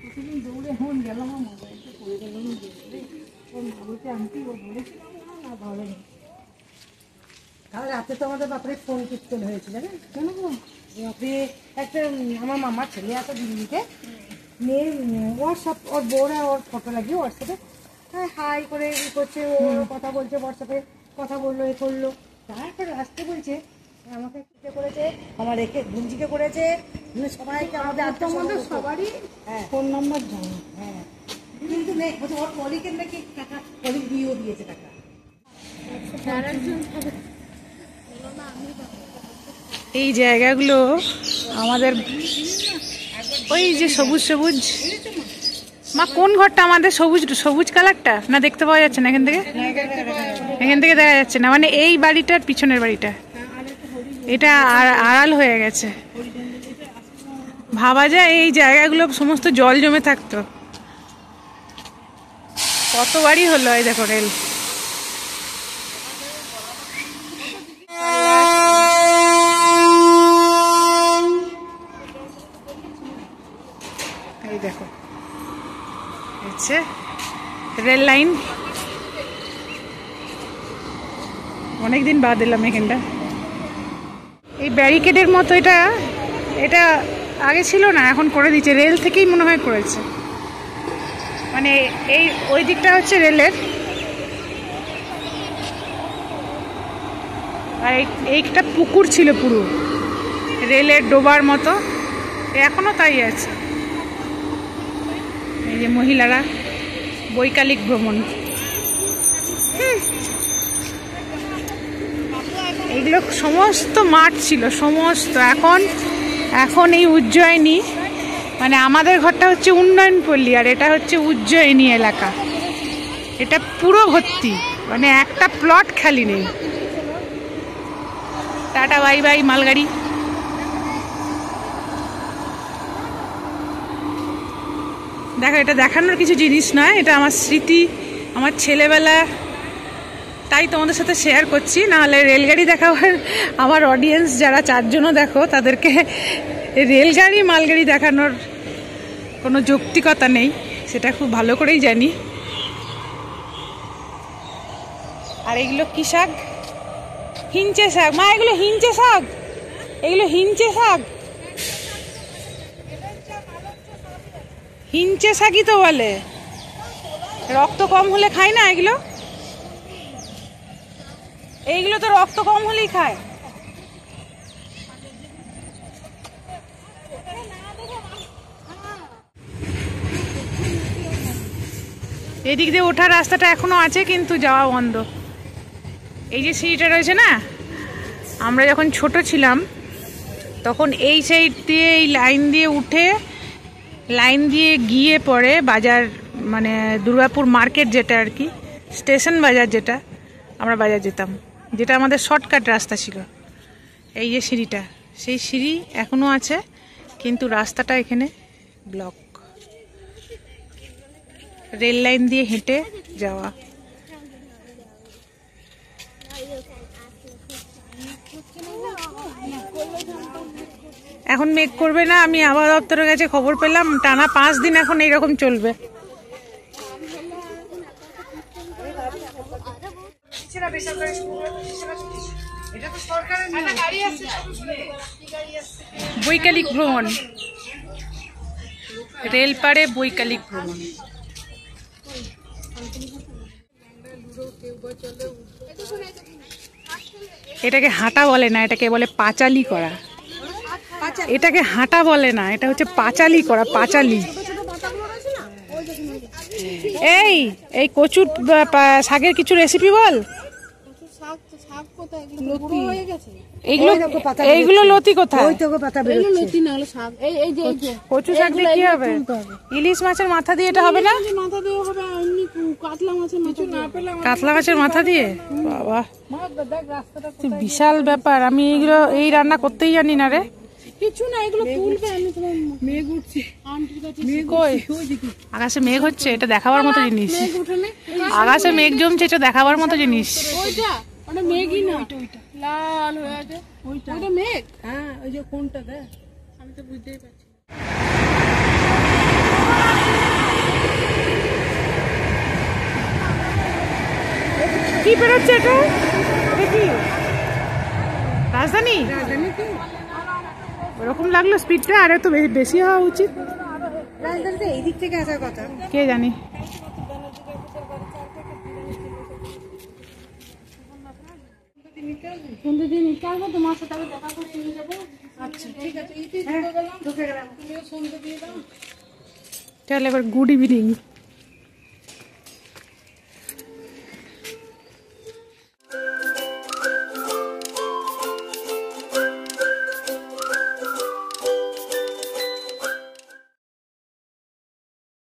প্রতিদিন দৌড়ে হন গেলাম আমার মোবাইলটা পড়ে গেল ওর মা বলছে আন্টি ও বলেছিলাম না ধরেনি। তাহলে রাতে তো আমাদের বাপরে ফোন কীর্তন হয়েছে জানেন কেন গো? বাপরে একটা আমার মামার ছেলে আছে দিল্লিতে, মেয়ে হোয়াটসঅ্যাপ ওর বউরা ওর ফটো লাগিয়ে হোয়াটসঅ্যাপে হাই করে ই করছে, ও কথা বলছে হোয়াটসঅ্যাপে, কথা বললো এ করলো। তারপরে আসতে বলছে আমাকে কিতে করেছে, আমার রেখে গুঞ্জিকে করেছে, সবাইকে আমাদের সবারই ফোন নম্বর জানো। হ্যাঁ কিন্তু নেই বলছে ওর কলিকের নাকি টাকা, কলিক দিয়েও দিয়েছে টাকা। এই জায়গাগুলো আমাদের ওই যে সবুজ সবুজ, মা কোন ঘরটা আমাদের সবুজ সবুজ কালারটা না দেখতে পাওয়া যাচ্ছে না এখান থেকে? এখান থেকে দেখা যাচ্ছে না, মানে এই বাড়িটার পিছনের বাড়িটা, এটা আড়াল হয়ে গেছে। ভাবা যায় এই জায়গাগুলো সমস্ত জল জমে থাকতো, কত বাড়ি হলো। এই দেখো রেল, এই দেখো রেল লাইন। অনেকদিন বাদ এলাম এখানটা। এই ব্যারিকেডের মতো এটা এটা আগে ছিল না, এখন করে দিচ্ছে, রেল থেকেই মনে হয় করেছে। মানে এই ওই দিকটা হচ্ছে রেলের, আর এইটা পুকুর ছিল পুরো রেলের ডোবার মতো, এখনো তাই আছে। এই যে মহিলারা বৈকালিক ভ্রমণ, এগুলো সমস্ত মাঠ ছিল সমস্ত। এখন এই উজ্জয়িনী, মানে আমাদের ঘরটা হচ্ছে উন্নয়নপল্লী আর এটা হচ্ছে উজ্জয়িনী এলাকা। এটা পুরো ভর্তি, মানে একটা প্লট খালি নেই। টাটা বাই বাই মালগাড়ি। দেখো এটা দেখানোর কিছু জিনিস নয়, এটা আমার স্মৃতি, আমার ছেলেবেলা, তাই তোমাদের সাথে শেয়ার করছি। নাহলে রেলগাড়ি দেখাবার আমার অডিয়েন্স যারা 4 জনও দেখো তাদেরকে রেলগাড়ি মালগাড়ি দেখানোর কোনো যৌক্তিকতা নেই, সেটা খুব ভালো করেই জানি। আর এগুলো কি শাক? হিঞ্চে শাক। মা এগুলো হিঞ্চে শাক, এগুলো হিঞ্চে শাক, হিঞ্চে শাকই তো বলে। রক্ত কম হলে খায় না এগুলো? এইগুলো তো রক্ত কম হলেই খায়। এদিক দিয়ে ওঠার রাস্তাটা এখনো আছে কিন্তু যাওয়া বন্ধ। এই যে সিঁড়িটা রয়েছে না, আমরা যখন ছোট ছিলাম তখন এই সাইড দিয়ে এই লাইন দিয়ে উঠে লাইন দিয়ে গিয়ে পরে বাজার, মানে দুর্গাপুর মার্কেট যেটা আর কি, স্টেশন বাজার যেটা, আমরা বাজার যেতাম, যেটা আমাদের শর্টকাট রাস্তা ছিল। এই যে সিঁড়িটা, সেই সিঁড়ি এখনো আছে কিন্তু রাস্তাটা এখানে ব্লক। রেল লাইন দিয়ে হেঁটে যাওয়া। এখন মেঘ করবে না, আমি আবহাওয়া দপ্তরের কাছে খবর পেলাম টানা 5 দিন এখন এইরকম চলবে। বৈকালিক ভ্রমণ, রেল পারে বৈকালিক ভ্রমণ। এটাকে হাঁটা বলে না, এটাকে বলে পাঁচালি করা। এটাকে হাঁটা বলে না, এটা হচ্ছে পাঁচালি করা, পাঁচালি। এই এই কচুর শাকের কিছু রেসিপি বল। এইগুলো লতি কোথায়? কচু শাক দিয়ে কি হবে? ইলিশ মাছের মাথা দিয়ে এটা হবে না? কাতলা মাছের মাথা দিয়ে? বাবা বিশাল ব্যাপার, আমি এইগুলো এই রান্না করতেই জানি না রে। কিছু না, এগুলো তুলবে। আমি তোমার মেঘ উঠছে, কই আকাশে মেঘ হচ্ছে, এটা দেখাবার মতো জিনিস। আকাশে মেঘ জমছে, এটা দেখাবার মতো জিনিস। ওটা মেঘই না, ওইটা লাল হয়ে আছে, ওইটা মেঘ। হ্যাঁ ওই যে কোনটা দেখ, আমি তো বুঝতেই পারছি। কি বেরোচ্ছে এটা? দেখি রাজধানী রাজধানী কি? ওরকম লাগলো স্পিডটা, আর একটু বেশি হওয়া উচিত। রাজধানীতে এই দিক থেকে আসার কথা। কে জানি। সন্ধ্যে দিন নিতে আসবো, তোমার সাথে আবার দেখা করতে নিয়ে যাবো। আচ্ছা ঠিক আছে, ঢুকে গেলাম, তুমিও সন্ধ্যে দিয়ে দাও। চল এবার গুড ইভিনিং।